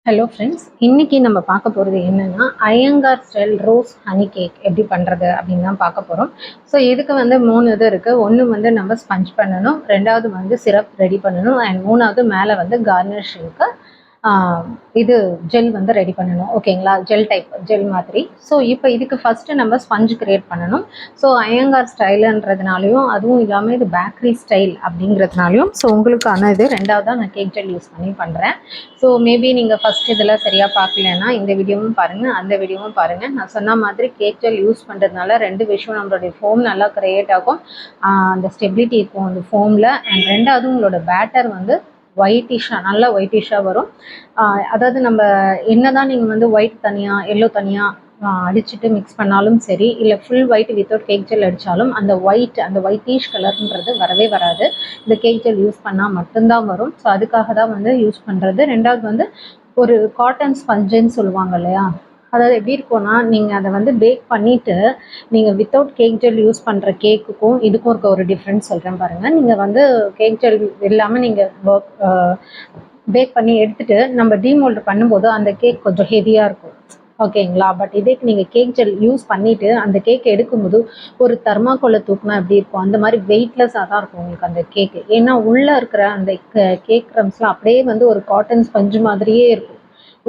Hello friends, இன்னைக்கு நம்ம பார்க்க போகிறது என்னென்னா Iyengar style rose honey cake எப்படி பண்ணுறது அப்படின்னு தான் பார்க்க போகிறோம். ஸோ இதுக்கு வந்து 3 இது இருக்குது. ஒன்று வந்து நம்ம ஸ்பஞ்ச் பண்ணணும், ரெண்டாவது வந்து சிரப் ரெடி பண்ணணும், அண்ட் மூணாவது மேலே வந்து கார்னிஷிங்க்கு இது ஜெல் வந்து ரெடி பண்ணணும். ஓகேங்களா, ஜெல் மாதிரி. ஸோ இப்போ இதுக்கு ஃபஸ்ட்டு நம்ம ஸ்பஞ்ச் க்ரியேட் பண்ணணும். ஸோ ஐயங்கார் ஸ்டைலுன்றதுனாலையும் அதுவும் இல்லாமல் இது பேக்கரி ஸ்டைல் அப்படிங்கிறதுனாலையும் ஸோ உங்களுக்கான இது ரெண்டாவதாக நான் கேக் ஜெல் யூஸ் பண்ணி பண்ணுறேன். ஸோ மேபி நீங்கள் ஃபஸ்ட் இதில் சரியாக பார்க்கலன்னா இந்த வீடியோவும் பாருங்கள், அந்த வீடியோவும் பாருங்கள். நான் சொன்ன மாதிரி கேக் ஜெல் யூஸ் பண்ணுறதுனால 2 விஷயம், நம்மளுடைய ஃபோம் நல்லா க்ரியேட் ஆகும், அந்த ஸ்டெபிலிட்டி இருக்கும் அந்த ஃபோமில், அண்ட் ரெண்டாவது உங்களோட பேட்டர் வந்து நல்லா ஒயிட்டிஷாக வரும். அதாவது நம்ம என்னதான் நீங்கள் வந்து ஒயிட் தனியாக எல்லோ தனியாக அடிச்சுட்டு மிக்ஸ் பண்ணாலும் சரி, இல்லை full white without cake gel அடித்தாலும் அந்த ஒயிட்டிஷ் கலர்ன்றது வரவே வராது. இந்த கேக் ஜெல் யூஸ் பண்ணால் மட்டும்தான் வரும். ஸோ அதுக்காக தான் வந்து யூஸ் பண்ணுறது. ரெண்டாவது வந்து ஒரு காட்டன் ஸ்பஞ்சுன்னு சொல்லுவாங்க இல்லையா, அதாவது எப்படி இருக்கும்னா, நீங்கள் அதை வந்து பேக் பண்ணிவிட்டு நீங்கள் வித்தவுட் கேக் ஜெல் யூஸ் பண்ணுற கேக்குக்கும் இதுக்கும் இருக்க ஒரு டிஃப்ரென்ஸ் சொல்கிறேன் பாருங்கள். நீங்கள் வந்து கேக் ஜெல் இல்லாமல் நீங்கள் பேக் பண்ணி எடுத்துகிட்டு நம்ம டீமோல்டு பண்ணும்போது அந்த கேக் கொஞ்சம் ஹெவியாக இருக்கும், ஓகேங்களா. பட் இதுக்கு நீங்கள் கேக் ஜெல் யூஸ் பண்ணிவிட்டு அந்த கேக் எடுக்கும்போது ஒரு தர்மாக்கோலை தூக்குனா எப்படி இருக்கும், அந்த மாதிரி வெயிட்லெஸ்ஸாக தான் இருக்கும் உங்களுக்கு அந்த கேக்கு. ஏன்னா உள்ளே இருக்கிற அந்த கேக் க்ரம்ஸ்லாம் அப்படியே வந்து ஒரு காட்டன் ஸ்பஞ்சு மாதிரியே இருக்கும்,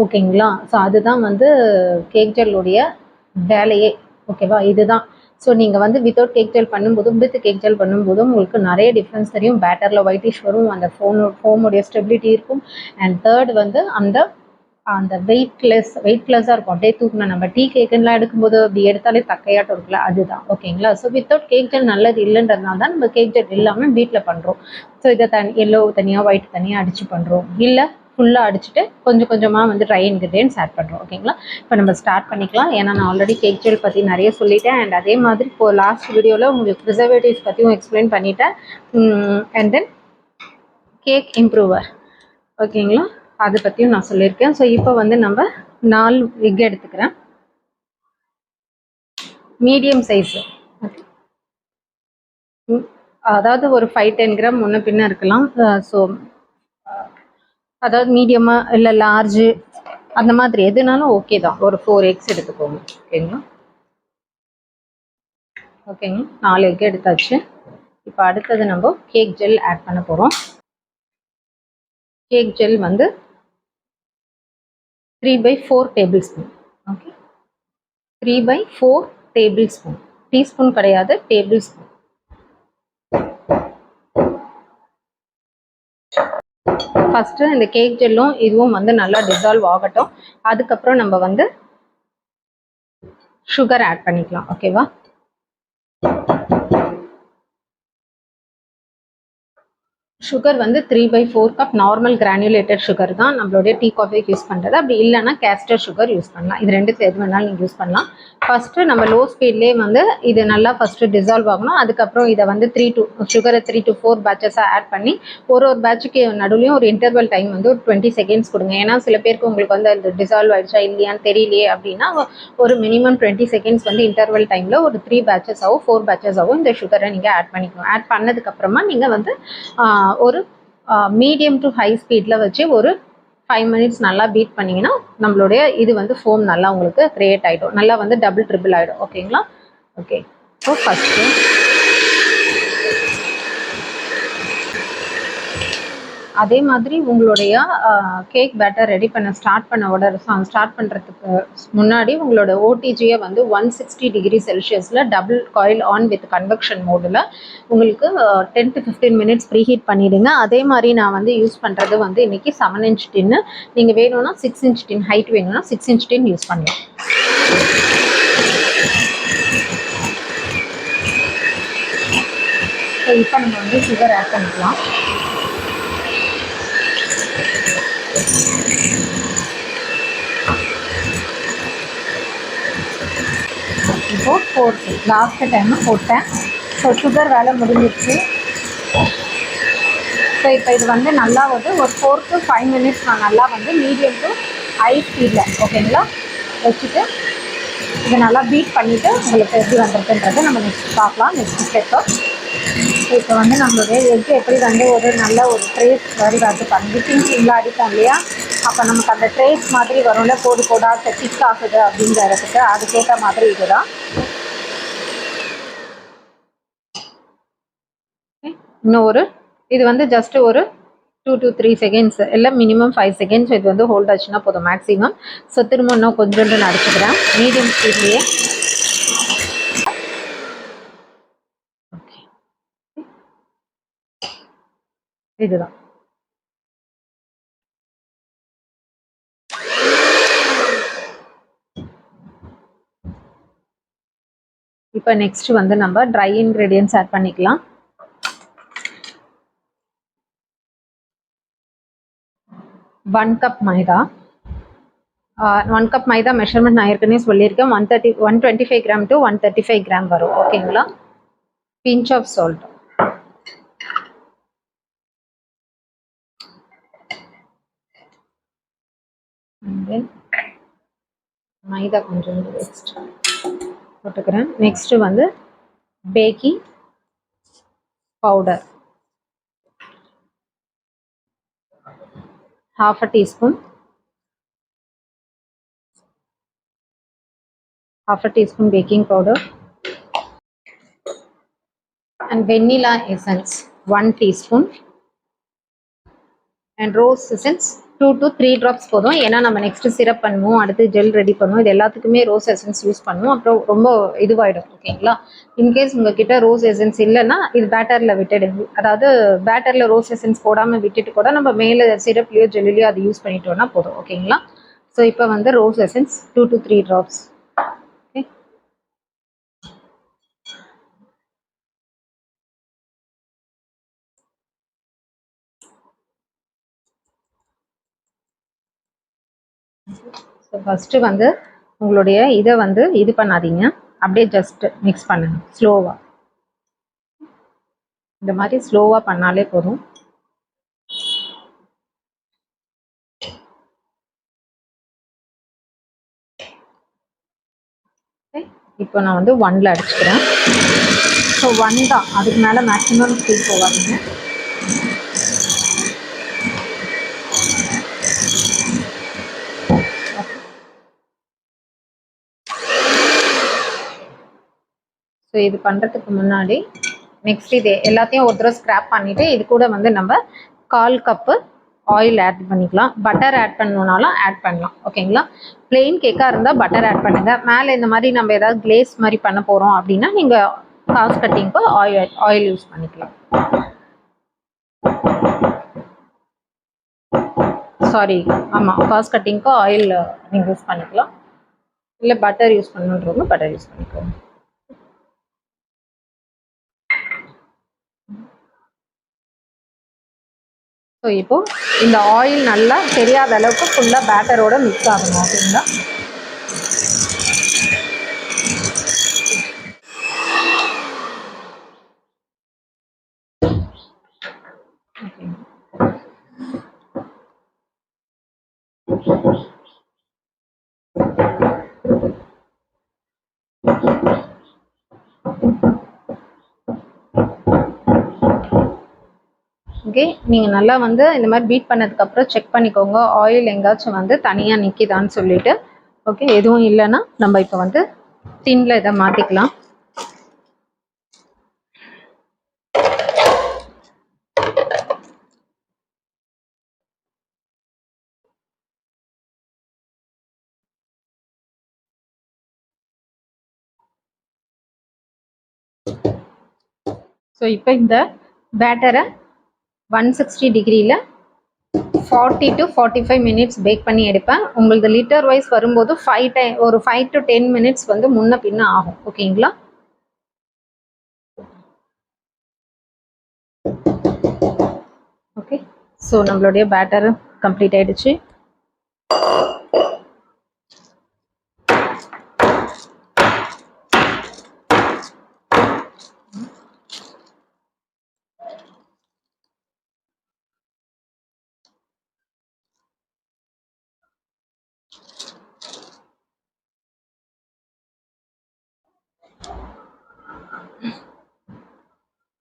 ஓகேங்களா. ஸோ அதுதான் வந்து கேக் ஜெல்லுடைய வேலையே, ஓகேவா. இதுதான். ஸோ நீங்கள் வந்து வித்தவுட் கேக் ஜெல் பண்ணும்போதும் வித் கேக் ஜெல் பண்ணும்போதும் உங்களுக்கு நிறைய டிஃப்ரென்ஸ் தெரியும். பேட்டரில் ஒயிட்டிஷ் வரும், அந்த ஃபோமுடைய ஸ்டெபிலிட்டி இருக்கும், அண்ட் தேர்ட் வந்து அந்த வெயிட்லெஸ்ஸாக இருக்கும். அப்படியே தூக்கணும். நம்ம டீ கேக்குலாம் எடுக்கும்போது அப்படி எடுத்தாலே தக்கையாட்டம் இருக்குல்ல, அதுதான், ஓகேங்களா. ஸோ வித்தவுட் கேக் ஜெல் நல்லது இல்லைன்றதுனால தான் நம்ம கேக் ஜெல் இல்லாமல் வீட்டில் பண்ணுறோம். ஸோ இதை எல்லோ தனியாக ஒயிட் தனியாக அடித்து பண்ணுறோம், இல்லை ஃபுல்லாக அடிச்சுட்டு கொஞ்சம் கொஞ்சமாக வந்து ட்ரை இன்க்ரீடியன்ட்ஸ் ஆட் பண்ணுறோம், ஓகேங்களா. இப்போ நம்ம ஸ்டார்ட் பண்ணிக்கலாம். ஏன்னா நான் ஆல்ரெடி கேக் ஜெல் பற்றி நிறைய சொல்லிட்டேன், அண்ட் அதே மாதிரி இப்போ லாஸ்ட் வீடியோவில் உங்களுக்கு ப்ரிசர்வேட்டிவ்ஸ் பற்றியும் எக்ஸ்பிளைன் பண்ணிட்டேன், அண்ட் தென் கேக் இம்ப்ரூவர், ஓகேங்களா, அதை பற்றியும் நான் சொல்லியிருக்கேன். ஸோ இப்போ வந்து நம்ம 4 எக் எடுத்துக்கிறேன், மீடியம் சைஸு, அதாவது ஒரு 5-10 கிராம் முன்ன பின்ன இருக்கலாம். ஸோ அதாவது மீடியமாக இல்லை லார்ஜு அந்த மாதிரி எதுனாலும் ஓகே தான். ஒரு 4 எக்ஸ் எடுத்துக்கோங்க, ஓகேங்களா. 4 எக் எடுத்தாச்சு. இப்போ அடுத்தது நம்ம கேக் ஜெல் ஆட் பண்ண போகிறோம். கேக் ஜெல் வந்து 3/4 table spoon, okay, 3/4 table spoon, teaspoon கிடையாது, டேபிள் ஸ்பூன். ஃபஸ்ட்டு இந்த கேக் ஜெல்லும் இதுவும் வந்து நல்லா டிசால்வ் ஆகட்டும். அதுக்கப்புறம் நம்ம வந்து சுகர் ஆட் பண்ணிக்கலாம், ஓகேவா. சுகர் வந்து 3/4 கப் நார்மல் கிரானுலேட்டட் சுகர் தான் நம்மளுடைய டீ காஃபிக்கு யூஸ் பண்ணுறது. அப்படி இல்லைன்னா கேஸ்டர் சுகர் யூஸ் பண்ணலாம். இது ரெண்டுக்கு எது வேணாலும் நீங்கள் யூஸ் பண்ணலாம். ஃபஸ்ட்டு நம்ம லோ ஸ்பீட்லேயே வந்து இது நல்லா ஃபஸ்ட்டு டிசால்வ் ஆகணும். அதுக்கப்புறம் இதை வந்து 3 to 4 பேட்சஸாக ஆட் பண்ணி ஒரு பேட்சுக்கு நடுவுலையும் ஒரு இன்டர்வல் டைம் வந்து ஒரு 20 செகண்ட்ஸ் கொடுங்க. ஏன்னா சில பேருக்கு உங்களுக்கு வந்து அது டிசால்வ் ஆகிடுச்சா இல்லையான்னு தெரியலையே அப்படின்னா ஒரு மினிமம் 20 செகண்ட்ஸ் வந்து இன்டர்வல் டைமில் ஒரு 3 பேட்சஸாவோ 4 பேட்சஸாவோ இந்த சுகரை நீங்கள் ஆட் பண்ணிக்கணும். ஆட் பண்ணதுக்கப்புறமா நீங்கள் வந்து ஒரு மீடியம் டு ஹை ஸ்பீடில் வச்சு ஒரு 5 மினிட்ஸ் நல்லா பீட் பண்ணிங்கன்னா நம்மளுடைய இது வந்து ஃபோம் நல்லா உங்களுக்கு க்ரியேட் ஆகிடும், நல்லா வந்து டபுள் ட்ரிபிள் ஆகிடும், ஓகேங்களா. ஓகே, ஸோ ஃபஸ்ட்டு அதே மாதிரி உங்களுடைய கேக் பேட்டர் ரெடி பண்ண ஸ்டார்ட் பண்ணுறதுக்கு முன்னாடி உங்களோட ஓடிஜியை வந்து 160 டிகிரி செல்சியஸில் double coil on with convection மோடில் உங்களுக்கு 10 to 15 மினிட்ஸ் ப்ரீ ஹீட் பண்ணிவிடுங்க. அதே மாதிரி நான் வந்து யூஸ் பண்ணுறது வந்து இன்றைக்கி 7 இன்ச் டின்னு, நீங்கள் வேணும்னா 6 இன்ச் டின், ஹைட் வேணும்னா 6 இன்ச் டின் யூஸ் பண்ணலாம். ஸோ இப்போ நம்ம வந்து சுகர் ஆட் பண்ணிக்கலாம். இப்போது லாஸ்ட்டு டைமு போட்டேன். ஸோ சுகர் வேலை முடிஞ்சிடுச்சு. ஸோ இப்போ இது வந்து நல்லா வந்து ஒரு 4 to 5 மினிட்ஸ் நான் நல்லா வந்து மீடியம் டு ஹை ஸ்பீடில், ஓகேங்களா, வச்சுட்டு இதை நல்லா பீட் பண்ணிவிட்டு உங்களுக்கு எப்படி வந்துருக்குன்றது நம்ம நெக்ஸ்ட் பார்க்கலாம், நெக்ஸ்ட் ஸ்டெப்பு. இப்போ வந்து நம்மளுடைய எக் எப்படி வந்து ஒரு நல்ல ஒரு ட்ரேஸ் மாதிரி வந்து விப்பிங் க்ரீம்லாம் அடிப்போம் இல்லையா, அப்போ நமக்கு அந்த ட்ரேஸ் மாதிரி வரும்ல, கோடு கோடாக திக் ஆகுது அப்படிங்கிறதுக்கு அதுக்கேற்ற மாதிரி இதுதான். இன்னும் ஒரு இது வந்து ஜஸ்ட் ஒரு 2 to 3 செகண்ட்ஸ் இல்லை மினிமம் 5 செகண்ட்ஸ் இது வந்து ஹோல்ட் ஆச்சுன்னா போதும் மேக்ஸிமம். ஸோ திரும்ப இன்னும் கொஞ்சோண்டு நான் அடிச்சுக்கிறேன் மீடியம் ஸ்பீட்லேயே. ஓகே, இதுதான். இப்போ நெக்ஸ்ட் வந்து நம்ம ட்ரை இன்க்ரீடியன்ட்ஸ் ஆட் பண்ணிக்கலாம். ஒன் கப் மைதா. 1 கப் மைதா மெஷர்மெண்ட் நான் ஏற்கனவே சொல்லியிருக்கேன். 125 கிராம் டு 135 கிராம் வரும். ஓகேங்களா. Pinch of salt. மைதா கொஞ்சம் எக்ஸ்ட்ரா போட்டுக்கிறேன். நெக்ஸ்ட்டு வந்து baking powder half a teaspoon. Half a teaspoon baking powder. And vanilla essence 1 teaspoon. And rose essence 2 to 3 drops போதும். ஏன்னா நம்ம நெக்ஸ்ட் சிரப் பண்ணுவோம், அடுத்து ஜெல் ரெடி பண்ணுவோம். இது எல்லாத்துக்குமே ரோஸ் எசன்ஸ் யூஸ் பண்ணுவோம். அப்புறம் ரொம்ப இதுவாயிடும். ஓகேங்களா. இன்கேஸ் உங்ககிட்ட ரோஸ் எசன்ஸ் இல்லைன்னா இது பேட்டரில் விட்டுடுங்க. அதாவது பேட்டரில் ரோஸ் எசன்ஸ் போடாமல் விட்டுட்டு கூட நம்ம மேலே சிரப்லையோ ஜெல்லையோ அது யூஸ் பண்ணிட்டோம்னா போதும். ஓகேங்களா. ஸோ இப்போ வந்து rose essence 2 to 3 drops. Okay. So first வந்து உங்களுடைய இதை வந்து இது பண்ணாதீங்க, அப்படியே ஜஸ்ட் மிக்ஸ் பண்ணுங்க ஸ்லோவாக. இந்த மாதிரி ஸ்லோவாக பண்ணாலே போதும். இப்போ நான் வந்து 1ல் அடிச்சுக்கிறேன். ஸோ 1 தான், அதுக்கு மேலே மேக்ஸிமம் ஸ்பீட் போகாதீங்க. ஸோ இது பண்ணுறதுக்கு முன்னாடி நெக்ஸ்ட் இது எல்லாத்தையும் ஒரு தடவை ஸ்க்ராப் பண்ணிவிட்டு இது கூட வந்து நம்ம 1/4 கப்பு ஆயில் ஆட் பண்ணிக்கலாம். பட்டர் ஆட் பண்ணணுன்னாலும் ஆட் பண்ணலாம். ஓகேங்களா. பிளெயின் கேக்காக இருந்தால் பட்டர் ஆட் பண்ணுங்கள். மேலே இந்த மாதிரி நம்ம ஏதாவது கிளேஸ் மாதிரி பண்ண போகிறோம் அப்படின்னா நீங்கள் காஸ் கட்டிங்க்கு ஆயில் யூஸ் பண்ணிக்கலாம். சாரி, ஆமாம், காஸ் கட்டிங்க்கு ஆயில் நீங்கள் யூஸ் பண்ணிக்கலாம். இல்லை பட்டர் யூஸ் பண்ணணுன்றவங்க பட்டர் யூஸ் பண்ணிக்கலாம். ஸோ இப்போது இந்த ஆயில் நல்லா தெரியாத அளவுக்கு ஃபுல்லாக பேட்டரோட மிக்ஸ் ஆகணும். ஓகேங்களா. ஓகே, நீங்கள் நல்லா வந்து இந்த மாதிரி பீட் பண்ணதுக்கப்புறம் செக் பண்ணிக்கோங்க ஆயில் எங்காச்சும் வந்து தனியாக நிற்கிதான்னு சொல்லிட்டு. ஓகே, எதுவும் இல்லைன்னா நம்ம இப்போ வந்து டின்ல இதை மாற்றிக்கலாம். ஸோ இப்போ இந்த பேட்டரை 160 டிகிரியில் 40 to 45 மினிட்ஸ் பேக் பண்ணி எடுப்பேன். உங்களுக்கு லிட்டர் வைஸ் வரும்போது ஒரு 5 to 10 மினிட்ஸ் வந்து முன்ன பின்ன ஆகும். ஓகேங்களா. ஓகே, ஸோ நம்மளுடைய பேட்டர் கம்ப்ளீட் ஆயிடுச்சு.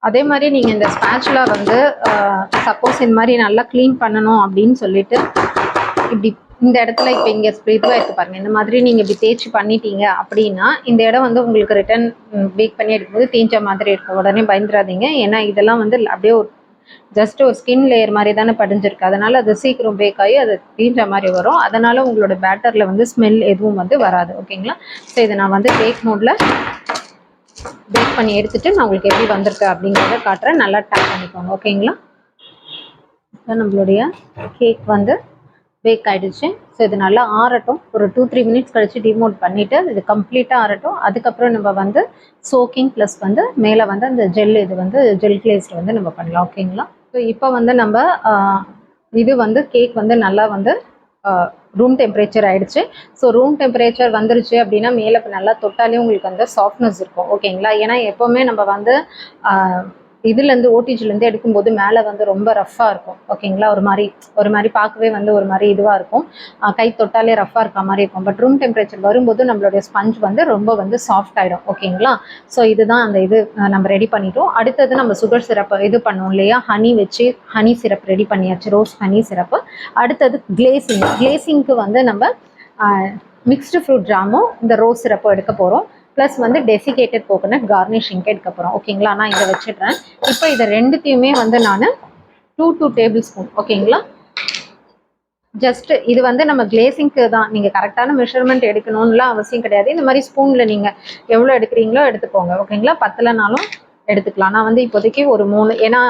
அதே மாதிரி நீங்கள் இந்த ஸ்பேச்சுலா வந்து சப்போஸ் இந்த மாதிரி நல்லா க்ளீன் பண்ணணும் அப்படின்னு சொல்லிட்டு இப்படி இந்த இடத்துல இப்போ இங்கே இதுவாக எடுத்து பாருங்கள். இந்த மாதிரி நீங்கள் இப்படி தேய்ச்சி பண்ணிட்டீங்க அப்படின்னா இந்த இடம் வந்து உங்களுக்கு ரிட்டர்ன் பேக் பண்ணி எடுக்கும்போது தேஞ்ச மாதிரி இருக்கும். உடனே பயந்துடாதீங்க. ஏன்னா இதெல்லாம் வந்து அப்படியே ஒரு ஜஸ்ட் ஒரு ஸ்கின் லேயர் மாதிரி தானே படிஞ்சிருக்கு. அதனால் அது சீக்கிரம் பேக் ஆகி அது தீஞ்ச மாதிரி வரும். அதனால் உங்களோட பேட்டரில் வந்து ஸ்மெல் எதுவும் வந்து வராது. ஓகேங்களா? ஸோ இதை நான் வந்து பேக் மோடில் பேக் பண்ணி எடுத்துகிட்டு நான் உங்களுக்கு எப்படி வந்திருக்கு அப்படிங்கிறத காட்டுறேன். நல்லா டேப் பண்ணிக்கோங்க. ஓகேங்களா? நம்மளுடைய கேக் வந்து பேக் ஆகிடுச்சு. ஸோ இது நல்லா ஆறட்டும். ஒரு 2-3 மினிட்ஸ் கழிச்சு டிமோட் பண்ணிவிட்டு இது கம்ப்ளீட்டாக ஆறட்டும். அதுக்கப்புறம் நம்ம வந்து சோக்கிங் ப்ளஸ் வந்து மேலே வந்து அந்த ஜெல் இது வந்து ஜெல் கிளேஸ்ட் வந்து நம்ம பண்ணலாம். ஓகேங்களா? ஸோ இப்போ வந்து நம்ம இது வந்து கேக் வந்து நல்லா வந்து ரூம் டெம்பரேச்சர் ஆகிடுச்சு. ஸோ ரூம் டெம்பரேச்சர் வந்துருச்சு அப்படின்னா மேலே நல்லா தொட்டாலே உங்களுக்கு வந்து சாஃப்ட்னஸ் இருக்கும். ஓகேங்களா? ஏன்னா எப்போவுமே நம்ம வந்து இதுலேருந்து ஓடிஜிலேருந்து எடுக்கும்போது மேலே வந்து ரொம்ப ரஃப்பாக இருக்கும். ஓகேங்களா? ஒரு மாதிரி பார்க்கவே வந்து ஒரு மாதிரி இதுவாக இருக்கும். கை தொட்டாலே ரஃப்பாக இருக்க மாதிரி இருக்கும். பட் ரூம் டெம்பரேச்சர் வரும்போது நம்மளுடைய ஸ்பஞ்ச் வந்து ரொம்ப வந்து சாஃப்ட் ஆகிடும். ஓகேங்களா? ஸோ இதுதான் அந்த இது நம்ம ரெடி பண்ணிட்டோம். அடுத்தது நம்ம சுகர் சிரப்பு இது பண்ணோம் இல்லையா, ஹனி வச்சு ஹனி சிரப் ரெடி பண்ணியாச்சு, ரோஸ் ஹனி சிரப்பு. அடுத்தது கிளேசிங்க்கு வந்து நம்ம மிக்ஸ்டு ஃப்ரூட் ஜாமும் இந்த ரோஸ் சிரப்பும் எடுக்க போகிறோம். ப்ளஸ் வந்து டெசிகேட்டட் கோகோனட் கார்னிஷிங்க்கு எடுக்க போகிறோம். ஓகேங்களா? நான் இதை வச்சுடுறேன். இப்போ இதை ரெண்டுத்தையுமே வந்து நான் 2 டேபிள் ஸ்பூன் ஓகேங்களா, ஜஸ்ட் இது வந்து நம்ம கிளேசிங்க்கு தான். நீங்கள் கரெக்டான மெஷர்மெண்ட் எடுக்கணும்லாம் அவசியம் கிடையாது. இந்த மாதிரி ஸ்பூனில் நீங்கள் எவ்வளோ எடுக்கிறீங்களோ எடுத்துக்கோங்க. ஓகேங்களா? பத்தலைனாலும் எடுத்துக்கலாம். நான் வந்து இப்போதைக்கு ஒரு 3, ஏன்னா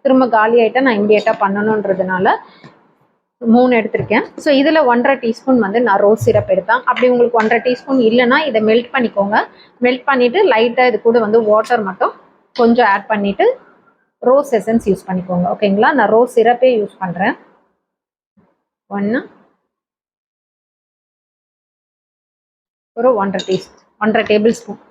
திரும்ப காலி ஆகிட்டா நான் இமீடியட்டாக பண்ணணுன்றதுனால 3 எடுத்திருக்கேன். ஸோ இதில் 1.5 டீஸ்பூன் வந்து நான் ரோஸ் சிரப் எடுப்பேன். அப்படி உங்களுக்கு 1.5 டீஸ்பூன் இல்லைன்னா இதை மெல்ட் பண்ணிக்கோங்க. மெல்ட் பண்ணிவிட்டு லைட்டாக இது கூட வந்து வாட்டர் மட்டும் கொஞ்சம் ஆட் பண்ணிவிட்டு ரோஸ் எசன்ஸ் யூஸ் பண்ணிக்கோங்க. ஓகேங்களா? நான் ரோஸ் சிரப்பே யூஸ் பண்ணுறேன். 1.5 டேபிள் ஸ்பூன்.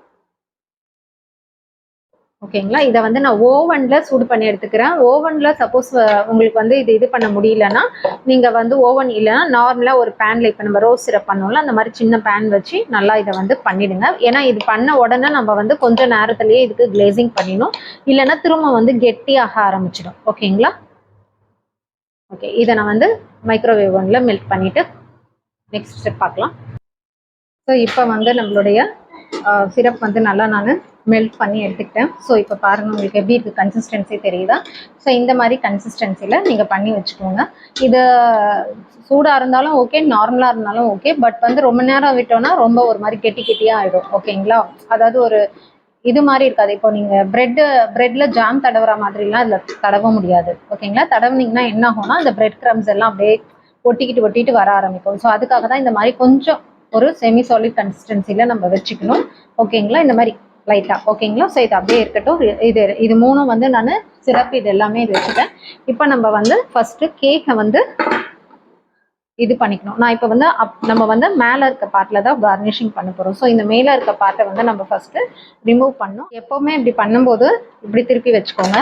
ஓகேங்களா? இதை வந்து நான் ஓவனில் சூடு பண்ணி எடுத்துக்கிறேன். ஓவனில் சப்போஸ் உங்களுக்கு வந்து இது பண்ண முடியலன்னா நீங்கள் வந்து ஓவன் இல்லைன்னா நார்மலாக ஒரு பேனில் இப்போ நம்ம ரோஸ் சிரப் பண்ணோம்ல அந்த மாதிரி சின்ன பேன் வச்சு நல்லா இதை வந்து பண்ணிவிடுங்க. ஏன்னா இது பண்ண உடனே நம்ம வந்து கொஞ்சம் நேரத்துலேயே இதுக்கு கிளேசிங் பண்ணிடணும். இல்லைன்னா திரும்ப வந்து கெட்டியாக ஆரம்பிச்சிடும். ஓகேங்களா? ஓகே, இதை நான் வந்து மைக்ரோவேவ் ஓவனில் மெல்ட் பண்ணிவிட்டு நெக்ஸ்ட் ஸ்டெப் பார்க்கலாம். ஸோ இப்போ வந்து நம்மளுடைய சிரப் வந்து நல்லா நான் மெல்ட் பண்ணி எடுத்துக்கிட்டேன். ஸோ இப்போ பாருங்கள் உங்களுக்கு எப்படி இருக்குது, கன்சிஸ்டன்சி தெரியுதா? ஸோ இந்த மாதிரி கன்சிஸ்டன்சியில் நீங்கள் பண்ணி வச்சுக்கோங்க. இது சூடாக இருந்தாலும் ஓகே, நார்மலாக இருந்தாலும் ஓகே. பட் வந்து ரொம்ப நேரம் விட்டோன்னா ரொம்ப ஒரு மாதிரி கெட்டியாக ஆகிடும். ஓகேங்களா? அதாவது ஒரு இது மாதிரி இருக்காது. இப்போ நீங்கள் ப்ரெட்டில் ஜாம் தடவுற மாதிரிலாம் இதில் தடவ முடியாது. ஓகேங்களா? தடவுனீங்கன்னா என்ன ஆகும்னா அந்த பிரெட் க்ரம்ஸ் எல்லாம் அப்படியே ஒட்டிக்கிட்டு வர ஆரம்பிக்கும். ஸோ அதுக்காக தான் இந்த மாதிரி கொஞ்சம் ஒரு செமி சாலிட் கன்சிஸ்டன்சியில் நம்ம வச்சுக்கணும். ஓகேங்களா? இந்த மாதிரி லைட்டாக. ஓகேங்களா? ஸோ இது அப்படியே இருக்கட்டும். இது 3 வந்து நான் சிரப் இது எல்லாமே இது வச்சுட்டேன். இப்போ நம்ம வந்து ஃபஸ்ட்டு கேக்கை வந்து இது பண்ணிக்கணும். நான் இப்போ வந்து நம்ம வந்து மேலே இருக்க பார்ட்டில் தான் கார்னிஷிங் பண்ண போகிறோம். ஸோ இந்த மேலே இருக்க பார்ட்டை வந்து நம்ம ஃபஸ்ட்டு ரிமூவ் பண்ணணும். எப்போவுமே இப்படி பண்ணும்போது இப்படி திருப்பி வச்சுக்கோங்க.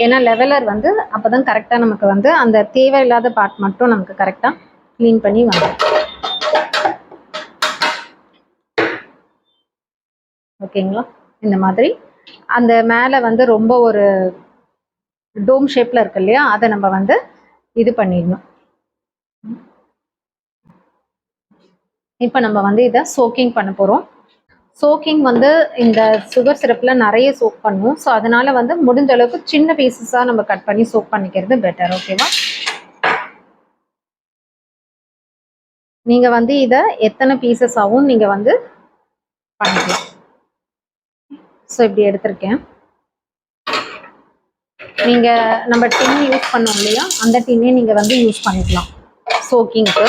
ஏன்னா லெவலர் வந்து அப்போ தான் கரெக்டாக நமக்கு வந்து அந்த தேவையில்லாத பார்ட் மட்டும் நமக்கு கரெக்டாக க்ளீன் பண்ணி வந்துடும். ஓகேங்களா? இந்த மாதிரி அந்த மேலே வந்து ரொம்ப ஒரு டோம் ஷேப்பில் இருக்கு இல்லையா, அதை நம்ம வந்து இது பண்ணிடணும். இப்போ நம்ம வந்து இதை சோக்கிங் பண்ண போகிறோம். சோக்கிங் வந்து இந்த சுகர் சிரப்பில் நிறைய சோக் பண்ணும். ஸோ அதனால வந்து முடிஞ்ச அளவுக்கு சின்ன பீசஸாக நம்ம கட் பண்ணி சோக் பண்ணிக்கிறது பெட்டர். ஓகேவா? நீங்கள் வந்து இதை எத்தனை பீசஸாகவும் நீங்கள் வந்து பண்ணிக்கலாம். ஸோ இப்படி எடுத்திருக்கேன். நீங்கள் நம்ம டின் யூஸ் பண்ணோம் இல்லையா, அந்த டின்னே நீங்கள் வந்து யூஸ் பண்ணிக்கலாம் சோக்கிங்க்கு.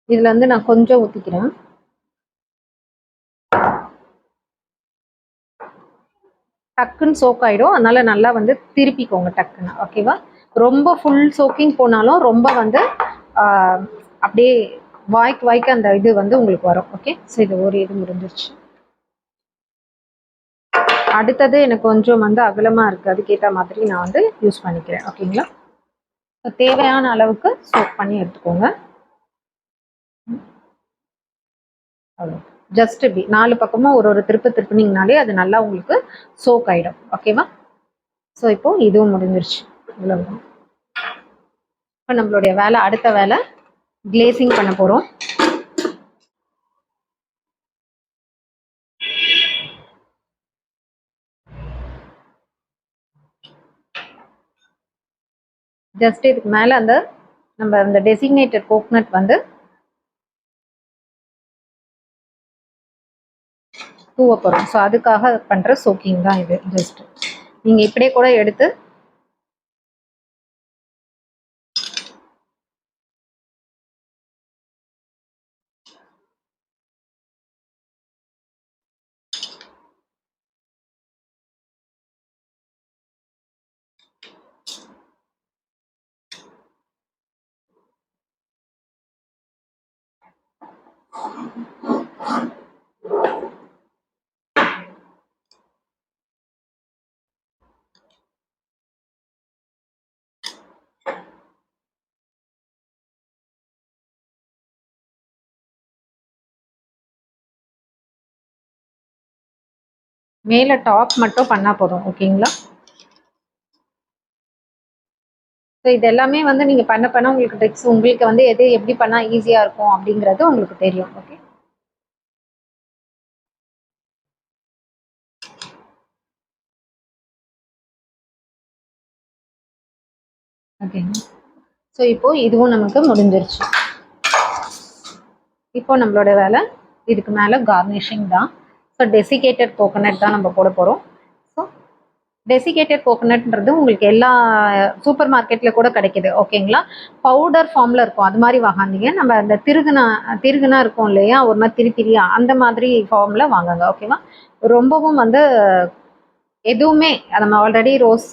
இதுல வந்து நான் கொஞ்சம் ஊற்றிக்கிறேன். டக்குன்னு சோக் ஆகிடும். அதனால நல்லா வந்து திருப்பிக்கோங்க டக்குன்னு. ஓகேவா? ரொம்ப ஃபுல் சோக்கிங் போனாலும் ரொம்ப வந்து அப்படியே வாய்க்கு அந்த இது வந்து உங்களுக்கு வரும். ஓகே, ஸோ இது ஒரு இது முடிஞ்சிருச்சு. அடுத்தது எனக்கு கொஞ்சம் வந்து அகலமாக இருக்குது, அதுக்கேற்ற மாதிரி நான் வந்து யூஸ் பண்ணிக்கிறேன். ஓகேங்களா? தேவையான அளவுக்கு சோக் பண்ணி எடுத்துக்கோங்க. அவ்வளோ. ஜஸ்ட் இப்படி 4 பக்கமும் ஒரு திருப்பினீங்கனாலே அது நல்லா உங்களுக்கு சோக் ஆகிடும். ஓகேவா? ஸோ இப்போ இதுவும் முடிஞ்சிருச்சு. இவ்வளவுதான். இப்போ நம்மளுடைய வேலை, அடுத்த வேலை கிளேசிங் பண்ண போகிறோம். ஜஸ்ட் இதுக்கு மேலே நம்ம அந்த டெசிக்னேட்டட் கோகனட் வந்து தூவ போகிறோம். ஸோ அதுக்காக பண்ணுற சோக்கிங் தான் இது. ஜஸ்ட் நீங்கள் இப்படியே கூட எடுத்து மேலே டாப் மட்டும் பண்ணால் போதும். ஓகேங்களா? ஸோ இது எல்லாமே வந்து நீங்கள் பண்ண உங்களுக்கு ட்ரிக்ஸ், உங்களுக்கு வந்து எது எப்படி பண்ணால் ஈஸியாக இருக்கும் அப்படிங்கிறது உங்களுக்கு தெரியும். ஓகே, ஓகேங்க. ஸோ இப்போது இதுவும் நமக்கு முடிஞ்சிருச்சு. இப்போ நம்மளோட வேலை இதுக்கு மேலே கார்னிஷிங் தான். ஸோ டெசிகேட்டட் கோகோனட் தான் நம்ம போட போகிறோம். ஸோ டெசிகேட்டட் கோகோனட்ன்றது உங்களுக்கு எல்லா சூப்பர் மார்க்கெட்டில் கூட கிடைக்கிது. ஓகேங்களா? பவுடர் ஃபார்மில் இருக்கும். அது மாதிரி வாங்காதீங்க. நம்ம அந்த திருகுனா இருக்கும் இல்லையா, ஒரு மாதிரி திரியா அந்த மாதிரி ஃபார்மில் வாங்குங்க. ஓகேவா? ரொம்பவும் வந்து எதுவுமே நம்ம ஆல்ரெடி ரோஸ்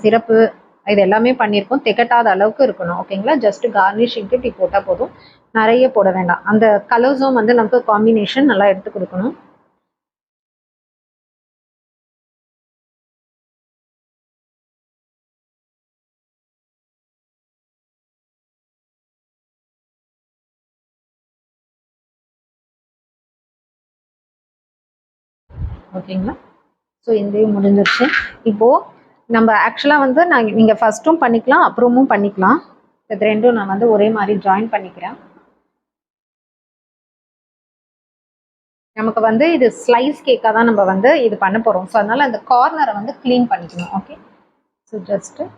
சிரப்பு இது எல்லாமே பண்ணியிருக்கோம், திகட்டாத அளவுக்கு இருக்கணும். ஓகேங்களா? ஜஸ்ட் கார்னிஷிங்க்கு இப்படி போட்டால் போதும், நிறைய போட வேண்டாம். அந்த கலர்ஸும் வந்து நமக்கு காம்பினேஷன் நல்லா எடுத்து கொடுக்கணும். ஓகேங்களா? ஸோ இதையும் முடிஞ்சிருச்சு. இப்போது நம்ம ஆக்சுவலாக வந்து நீங்கள் ஃபஸ்ட்டும் பண்ணிக்கலாம், அப்புறமும் பண்ணிக்கலாம். இது ரெண்டும் நான் வந்து ஒரே மாதிரி ஜாயின் பண்ணிக்கிறேன். நமக்கு வந்து இது ஸ்லைஸ் கேக்காக தான் நம்ம வந்து இது பண்ண போகிறோம். ஸோ அதனால் அந்த கார்னரை வந்து க்ளீன் பண்ணிக்கணும். ஓகே, ஸோ ஜஸ்ட்டு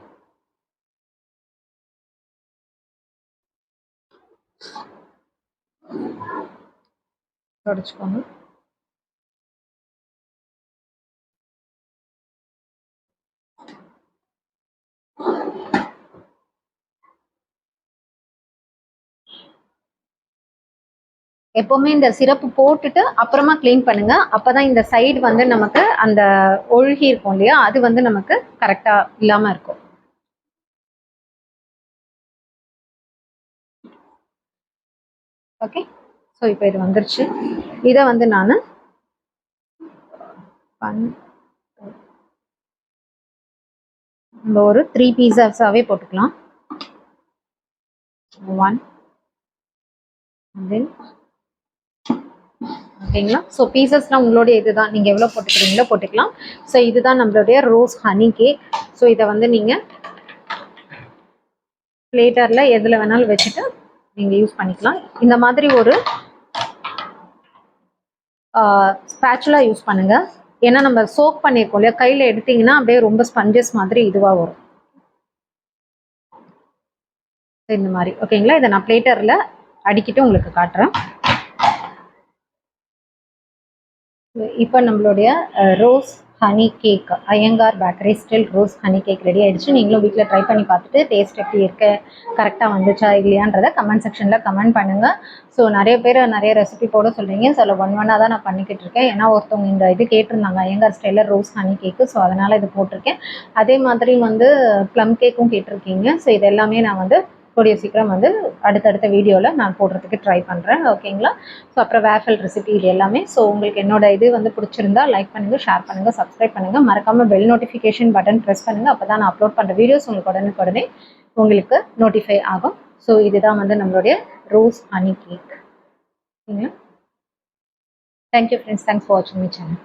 தொடச்சிக்கோங்க. எப்போவுமே இந்த சிரப்பு போட்டுட்டு அப்புறமா க்ளீன் பண்ணுங்க. அப்போதான் இந்த சைடு வந்து நமக்கு அந்த ஒழுகி இருக்கும் இல்லையா, அது வந்து நமக்கு கரெக்டாக இல்லாமல் இருக்கும். ஓகே, ஸோ இப்போ இது வந்துருச்சு. இதை வந்து நான் நம்ம ஒரு 3 பீசஸாகவே போட்டுக்கலாம். 1 தென் ஓகேங்களா? ஸோ பீசஸ்லாம் உங்களுடைய இதுதான், நீங்கள் எவ்வளோ போட்டுக்கிறீங்களோ போட்டுக்கலாம். ஸோ இதுதான் நம்மளுடைய ரோஸ் ஹனி கேக். ஸோ இதை வந்து நீங்கள் பிளேட்டரில் எதில் வேணாலும் வச்சுட்டு நீங்கள் யூஸ் பண்ணிக்கலாம். இந்த மாதிரி ஒரு ஸ்பேச்சுலா யூஸ் பண்ணுங்கள். ஏன்னா நம்ம சோக் பண்ணியிருக்கோம் இல்லையா, கையில் எடுத்திங்கன்னா அப்படியே ரொம்ப ஸ்பஞ்சஸ் மாதிரி இதுவாக வரும். இந்த மாதிரி ஓகேங்களா? இதை நான் பிளேட்டரில் அடிக்கிட்டு உங்களுக்கு காட்டுறேன். இப்போ நம்மளுடைய rose honey cake, Iyengar bakery style rose honey cake ready ஆகிடுச்சு. நீங்களும் வீட்டில் ட்ரை பண்ணி பார்த்துட்டு டேஸ்ட் எப்படி இருக்கு, கரெக்டாக வந்துச்சா இல்லையான்றதை கமெண்ட் செக்ஷனில் கமெண்ட் பண்ணுங்கள். ஸோ நிறைய பேர் நிறைய ரெசிபி போட சொல்கிறீங்க. ஸோ அதில் ஒன்னாக தான் நான் பண்ணிக்கிட்டு இருக்கேன். ஏன்னா ஒருத்தவங்க இந்த இது கேட்டிருந்தாங்க, ஐயங்கார் ஸ்டைலில் ரோஸ் ஹனி கேக்கு. ஸோ அதனால் இது போட்டிருக்கேன். அதே மாதிரி வந்து ப்ளம் கேக்கும் கேட்டிருக்கீங்க. ஸோ இது எல்லாமே நான் வந்து கூடிய சீக்கிரம் வந்து அடுத்தடுத்த வீடியோவில் நான் போடுறதுக்கு ட்ரை பண்ணுறேன். ஓகேங்களா? ஸோ அப்புறம் வேஃபல் ரெசிபி இது எல்லாமே. ஸோ உங்களுக்கு என்னோட இது வந்து பிடிச்சிருந்தா லைக் பண்ணுங்கள், ஷேர் பண்ணுங்கள், சப்ஸ்கிரைப் பண்ணுங்கள். மறக்காமல் பெல் நோட்டிஃபிகேஷன் பட்டன் ப்ரெஸ் பண்ணுங்கள். அப்போ தான் நான் அப்லோட் பண்ணுற வீடியோஸ் உங்களுக்கு உடனே உங்களுக்கு நோட்டிஃபை ஆகும். ஸோ இதுதான் வந்து நம்மளுடைய ரோஸ் ஹனி கேக். ஓகேங்களா? தேங்க்யூ ஃப்ரெண்ட்ஸ், தேங்க்ஸ் ஃபார் வாட்சிங் மை சேனல்.